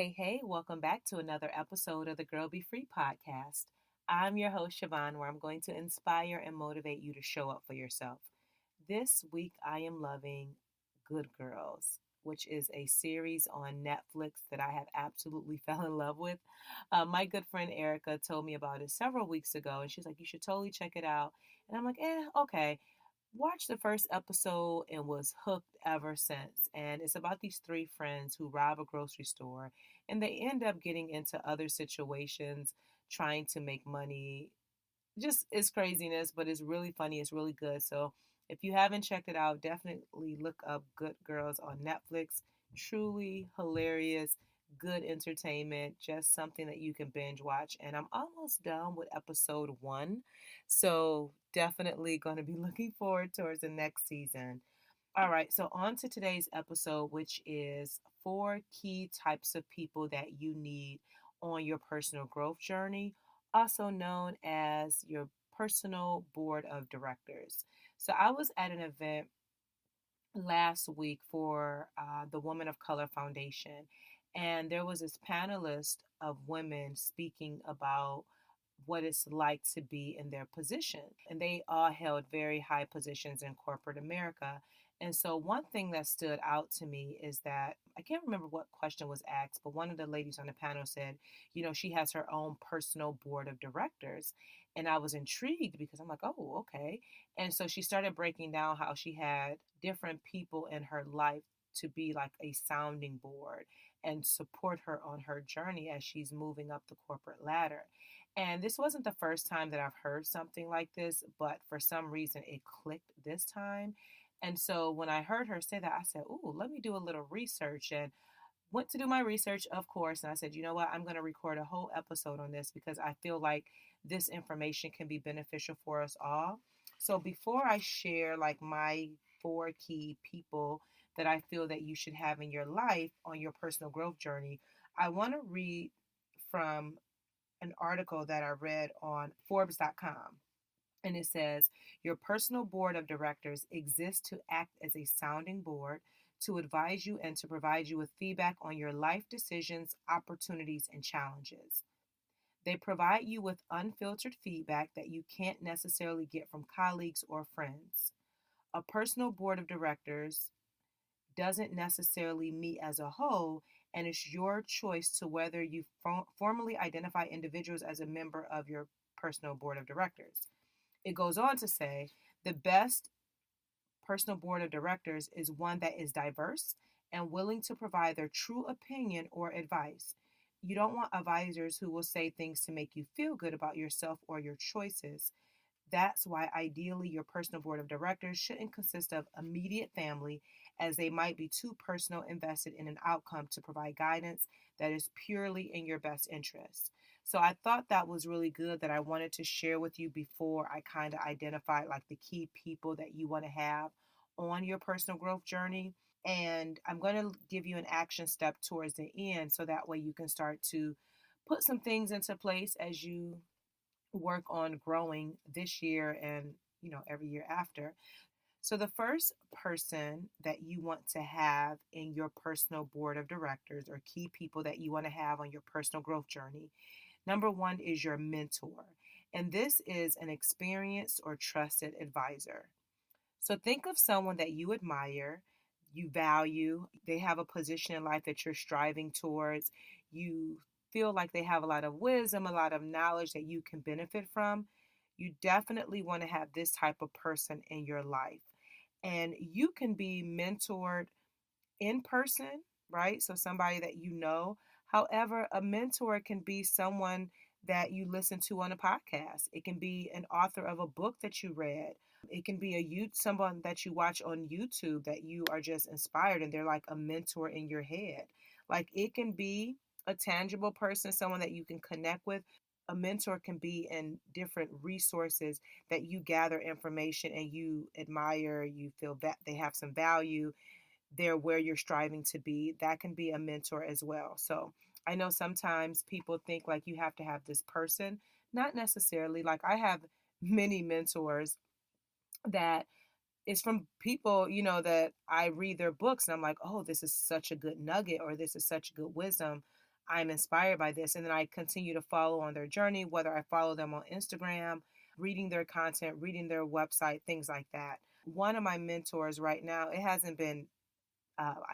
Hey, welcome back to another episode of the Girl Be Free podcast. I'm your host, Siobhan, where I'm going to inspire and motivate you to show up for yourself. This week, I am loving Good Girls, which is a series on Netflix that I have absolutely fell in love with. My good friend Erica told me about it several weeks ago, and she's like, "You should totally check it out." And I'm like, okay. Watched the first episode and was hooked ever since. And it's about these three friends who rob a grocery store and they end up getting into other situations trying to make money. Just it's craziness, but it's really funny. It's really good. So if you haven't checked it out, definitely look up Good Girls on Netflix. Truly hilarious, good entertainment, just something that you can binge watch. And I'm almost done with episode one. So definitely going to be looking forward towards the next season. All right, so on to today's episode, which is four key types of people that you need on your personal growth journey, also known as your personal board of directors. So I was at an event last week for the Women of Color Foundation, and there was this panelist of women speaking about what it's like to be in their position. And they all held very high positions in corporate America. And so, one thing that stood out to me is that I can't remember what question was asked, but one of the ladies on the panel said, she has her own personal board of directors. And I was intrigued because I'm like, oh, okay. And so she started breaking down how she had different people in her life to be like a sounding board and support her on her journey as she's moving up the corporate ladder. And this wasn't the first time that I've heard something like this, but for some reason it clicked this time. And so when I heard her say that, I said, "Ooh, let me do a little research." And went to do my research, of course. And I said, "You know what? I'm going to record a whole episode on this because I feel like this information can be beneficial for us all." So before I share like my four key people that I feel that you should have in your life on your personal growth journey, I want to read from an article that I read on Forbes.com. And it says, your personal board of directors exists to act as a sounding board, to advise you and to provide you with feedback on your life decisions, opportunities, and challenges. They provide you with unfiltered feedback that you can't necessarily get from colleagues or friends. A personal board of directors doesn't necessarily meet as a whole, and it's your choice to whether you formally identify individuals as a member of your personal board of directors. It goes on to say the best personal board of directors is one that is diverse and willing to provide their true opinion or advice. You don't want advisors who will say things to make you feel good about yourself or your choices. That's why ideally your personal board of directors shouldn't consist of immediate family, as they might be too personal invested in an outcome to provide guidance that is purely in your best interest. So I thought that was really good that I wanted to share with you before I kind of identified like the key people that you want to have on your personal growth journey. And I'm going to give you an action step towards the end so that way you can start to put some things into place as you work on growing this year and every year after. So the first person that you want to have in your personal board of directors or key people that you want to have on your personal growth journey, number one is your mentor. And this is an experienced or trusted advisor. So think of someone that you admire, you value, they have a position in life that you're striving towards, you feel like they have a lot of wisdom, a lot of knowledge that you can benefit from. You definitely want to have this type of person in your life. And you can be mentored in person, right? So somebody that you know. However, a mentor can be someone that you listen to on a podcast. It can be an author of a book that you read. It can be someone that you watch on YouTube that you are just inspired and they're like a mentor in your head. Like it can be a tangible person, someone that you can connect with. A mentor can be in different resources that you gather information and you admire, you feel that they have some value, they're where you're striving to be. That can be a mentor as well. So I know sometimes people think like you have to have this person. Not necessarily. Like I have many mentors that is from people, that I read their books and I'm like, oh, this is such a good nugget or this is such good wisdom. I'm inspired by this. And then I continue to follow on their journey, whether I follow them on Instagram, reading their content, reading their website, things like that. One of my mentors right now, it hasn't been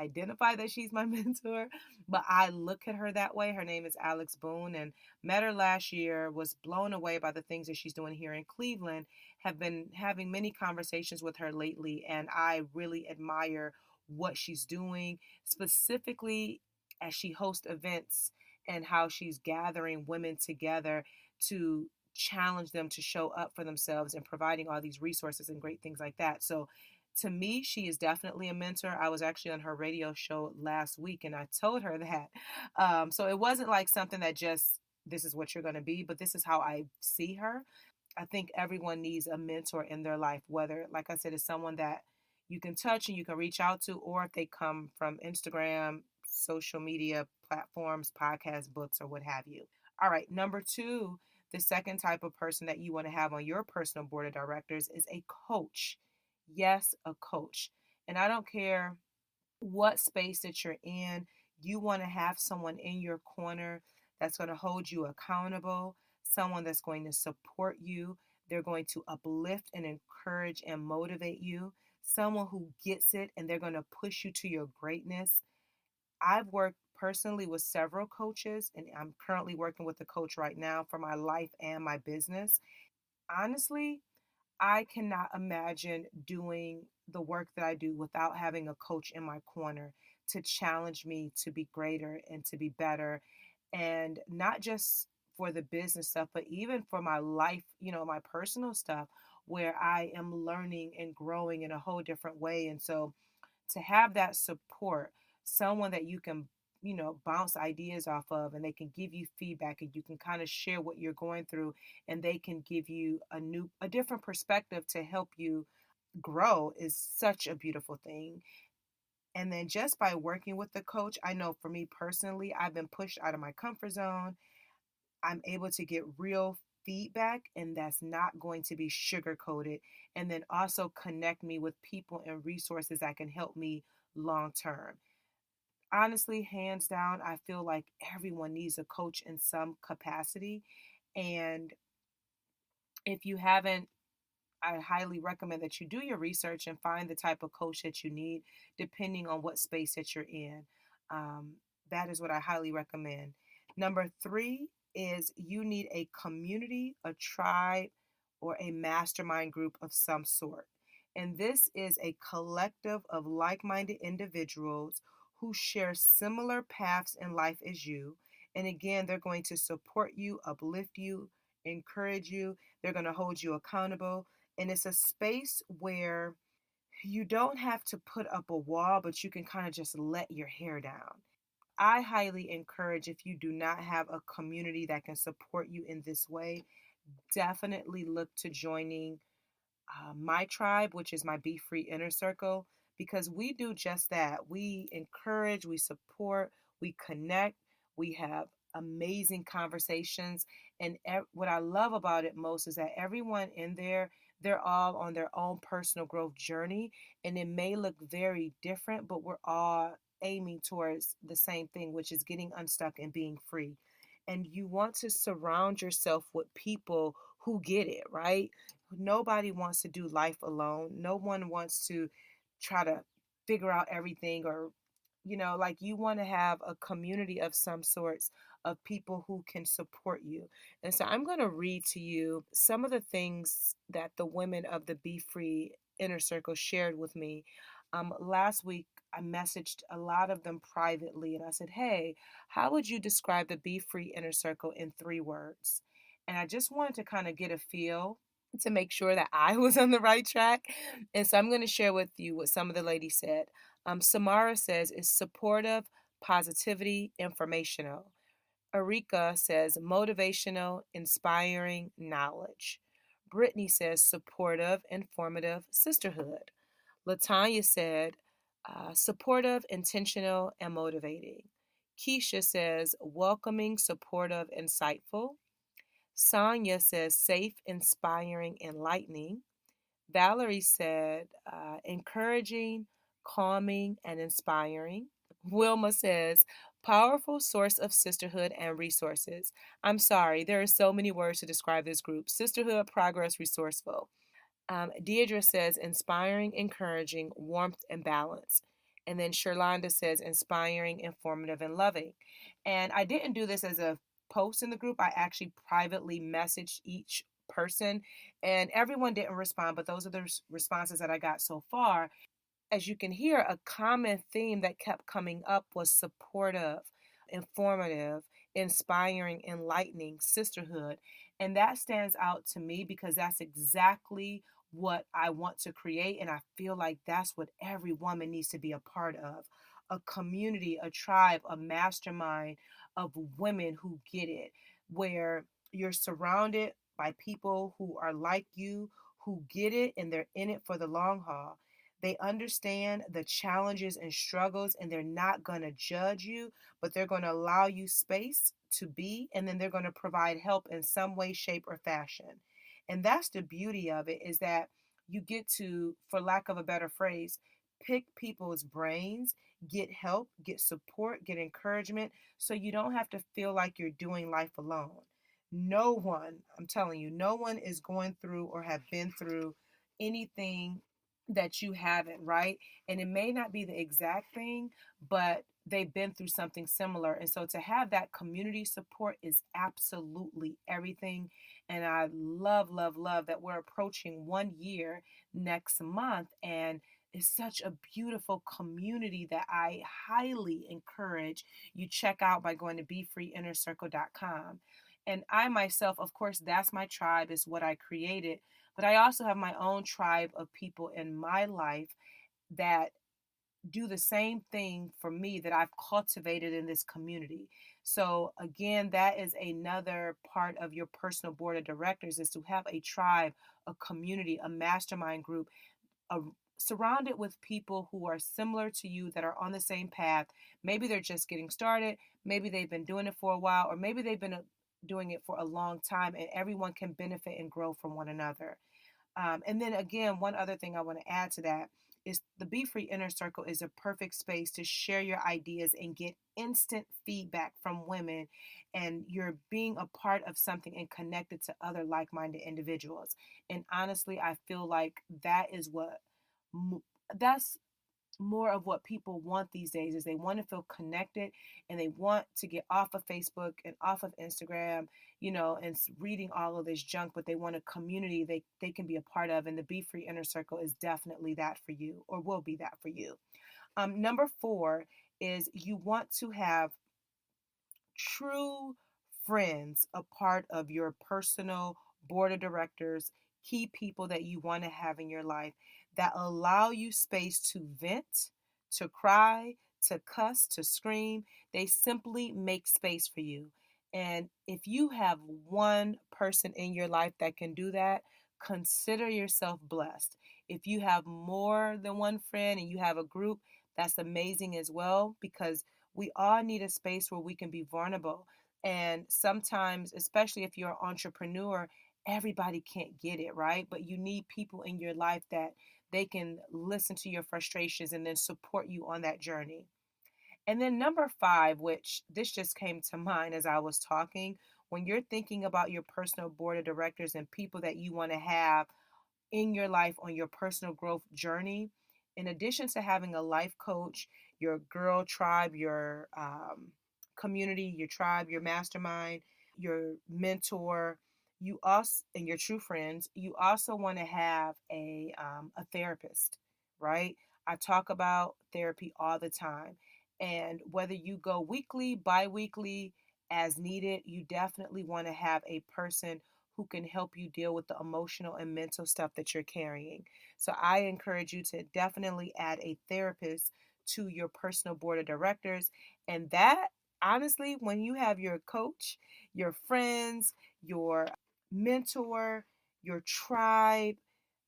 identify that she's my mentor, but I look at her that way. Her name is Alex Boone, and met her last year, was blown away by the things that she's doing here in Cleveland, have been having many conversations with her lately, and I really admire what she's doing, specifically as she hosts events and how she's gathering women together to challenge them to show up for themselves and providing all these resources and great things like that. So to me, she is definitely a mentor. I was actually on her radio show last week and I told her that. So it wasn't like something that just, this is what you're going to be, but this is how I see her. I think everyone needs a mentor in their life, whether, like I said, it's someone that you can touch and you can reach out to, or if they come from Instagram, social media platforms, podcasts, books, or what have you. All right, number two, the second type of person that you want to have on your personal board of directors is a coach. Yes, a coach. And I don't care what space that you're in, you want to have someone in your corner that's going to hold you accountable, someone that's going to support you. They're going to uplift and encourage and motivate you, someone who gets it and they're going to push you to your greatness. I've worked personally with several coaches, and I'm currently working with a coach right now for my life and my business. Honestly, I cannot imagine doing the work that I do without having a coach in my corner to challenge me to be greater and to be better. And not just for the business stuff, but even for my life, my personal stuff, where I am learning and growing in a whole different way. And so to have that support, someone that you can bounce ideas off of, and they can give you feedback and you can kind of share what you're going through, and they can give you a different perspective to help you grow, is such a beautiful thing. And then just by working with the coach, I know for me personally, I've been pushed out of my comfort zone. I'm able to get real feedback, and that's not going to be sugar coated. And then also connect me with people and resources that can help me long term. Honestly, hands down, I feel like everyone needs a coach in some capacity. And if you haven't, I highly recommend that you do your research and find the type of coach that you need, depending on what space that you're in. Um, that is what I highly recommend. Number three is you need a community, a tribe, or a mastermind group of some sort. And this is a collective of like minded individuals who share similar paths in life as you. And again, they're going to support you, uplift you, encourage you, they're going to hold you accountable. And it's a space where you don't have to put up a wall, but you can kind of just let your hair down. I highly encourage, if you do not have a community that can support you in this way, definitely look to joining my tribe, which is my Be Free Inner Circle, because we do just that. We encourage, we support, we connect, we have amazing conversations. And what I love about it most is that everyone in there, they're all on their own personal growth journey. And it may look very different, but we're all aiming towards the same thing, which is getting unstuck and being free. And you want to surround yourself with people who get it, right? Nobody wants to do life alone. No one wants to try to figure out everything, or like, you want to have a community of some sorts of people who can support you. And so I'm going to read to you some of the things that the women of the Be Free Inner Circle shared with me. Last week, I messaged a lot of them privately and I said, hey, how would you describe the Be Free Inner Circle in 3 words? And I just wanted to kind of get a feel to make sure that I was on the right track. And so I'm going to share with you what some of the ladies said. Samara says is supportive, positivity, informational. Erika says motivational, inspiring, knowledge. Brittany says supportive, informative, sisterhood. Latanya said supportive, intentional, and motivating. Keisha says welcoming, supportive, insightful. Sonia says safe, inspiring, enlightening. Valerie said encouraging, calming, and inspiring. Wilma says Powerful source of sisterhood and resources. I'm sorry, there are so many words to describe this group. Sisterhood, progress, resourceful. Deidre says inspiring, encouraging, warmth, and balance. And then Sherlonda says inspiring, informative, and loving. And I didn't do this as a post in the group. I actually privately messaged each person, and everyone didn't respond, but those are the responses that I got so far. As you can hear, a common theme that kept coming up was supportive, informative, inspiring, enlightening, sisterhood. And that stands out to me because that's exactly what I want to create. And I feel like that's what every woman needs to be a part of: a community, a tribe, a mastermind of women who get it, where you're surrounded by people who are like you, who get it, and they're in it for the long haul. They understand the challenges and struggles, and they're not going to judge you, but they're going to allow you space to be, and then they're going to provide help in some way, shape, or fashion. And that's the beauty of it, is that you get to, for lack of a better phrase, pick people's brains, get help, get support, get encouragement, so you don't have to feel like you're doing life alone. No one, I'm telling you, no one is going through or have been through anything that you haven't, right? And it may not be the exact thing, but they've been through something similar. And so to have that community support is absolutely everything. And I love, love, love that we're approaching 1 year next month. And it's such a beautiful community that I highly encourage you check out by going to BeFreeInnerCircle.com. And I myself, of course, that's my tribe, is what I created. But I also have my own tribe of people in my life that do the same thing for me that I've cultivated in this community. So again, that is another part of your personal board of directors, is to have a tribe, a community, a mastermind group, a, surrounded with people who are similar to you, that are on the same path. Maybe they're just getting started, maybe they've been doing it for a while, or maybe they've been doing it for a long time, and everyone can benefit and grow from one another. And then again, one other thing I want to add to that is the Be Free Inner Circle is a perfect space to share your ideas and get instant feedback from women, and you're being a part of something and connected to other like-minded individuals. And honestly, I feel like that is what that's more of what people want these days, is they want to feel connected, and they want to get off of Facebook and off of Instagram, and reading all of this junk, but they want a community they can be a part of. And the Be Free Inner Circle is definitely that for you, or will be that for you. Number 4 is you want to have true friends a part of your personal board of directors, key people that you want to have in your life, that allow you space to vent, to cry, to cuss, to scream. They simply make space for you. And if you have one person in your life that can do that, consider yourself blessed. If you have more than one friend and you have a group, that's amazing as well, because we all need a space where we can be vulnerable. And sometimes, especially if you're an entrepreneur, everybody can't get it, right? But you need people in your life that they can listen to your frustrations and then support you on that journey. And then number 5, which this just came to mind as I was talking, when you're thinking about your personal board of directors and people that you want to have in your life on your personal growth journey, in addition to having a life coach, your girl tribe, your community, your tribe, your mastermind, your mentor, you also, and your true friends, you also want to have a therapist, right? I talk about therapy all the time, and whether you go weekly, bi-weekly, as needed, you definitely want to have a person who can help you deal with the emotional and mental stuff that you're carrying. So I encourage you to definitely add a therapist to your personal board of directors. And that, honestly, when you have your coach, your friends, your mentor, your tribe,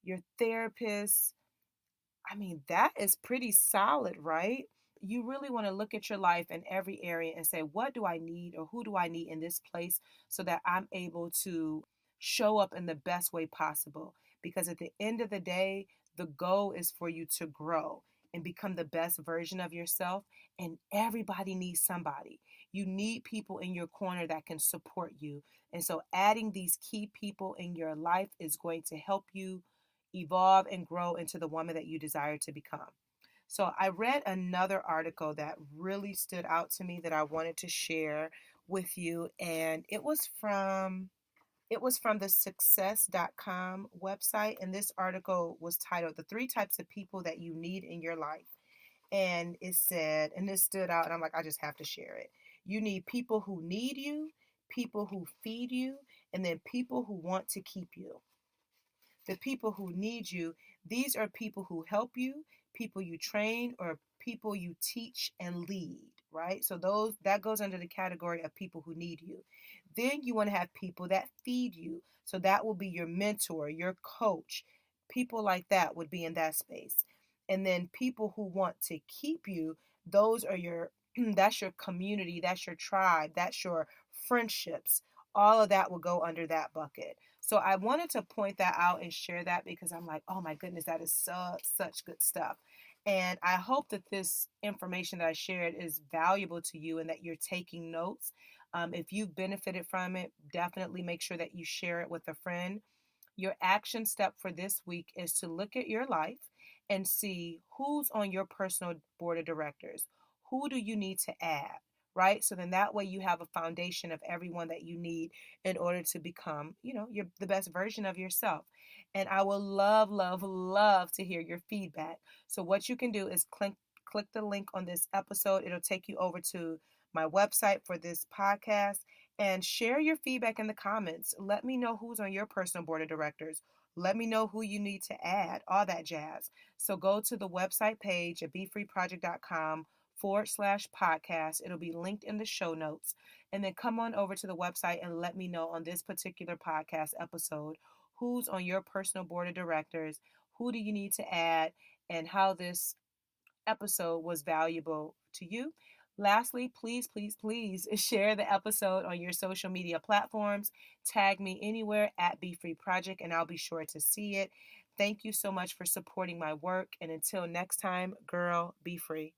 your therapist, I mean, that is pretty solid, right? You really want to look at your life in every area and say, what do I need, or who do I need in this place, so that I'm able to show up in the best way possible? Because at the end of the day, the goal is for you to grow. and become the best version of yourself. And everybody needs somebody. You need people in your corner that can support you. And so, adding these key people in your life is going to help you evolve and grow into the woman that you desire to become. So, I read another article that really stood out to me that I wanted to share with you, and it was from the success.com website, and this article was titled The Three Types of People That You Need in Your Life. And it said, and this stood out, and I'm like, I just have to share it. You need people who need you, people who feed you, and then people who want to keep you. The people who need you, these are people who help you, people you train, or people you teach and lead, right? So those that goes under the category of people who need you. Then you want to have people that feed you. So that will be your mentor, your coach. People like that would be in that space. And then people who want to keep you, those are your that's your community, that's your tribe, that's your friendships. All of that will go under that bucket. So I wanted to point that out and share that because I'm like, oh my goodness, that is such good stuff. And I hope that this information that I shared is valuable to you and that you're taking notes. If you've benefited from it, definitely make sure that you share it with a friend. Your action step for this week is to look at your life and see who's on your personal board of directors. Who do you need to add? Right? So then that way you have a foundation of everyone that you need in order to become, you're the best version of yourself. And I will love, love, love to hear your feedback. So what you can do is click the link on this episode. It'll take you over to my website for this podcast and share your feedback in the comments. Let me know who's on your personal board of directors. Let me know who you need to add, all that jazz. So go to the website page at BeFreeProject.com/podcast. It'll be linked in the show notes. And then come on over to the website and let me know on this particular podcast episode who's on your personal board of directors, who do you need to add, and how this episode was valuable to you. Lastly, please, please, please share the episode on your social media platforms. Tag me anywhere at Be Free Project, and I'll be sure to see it. Thank you so much for supporting my work. And until next time, girl, be free.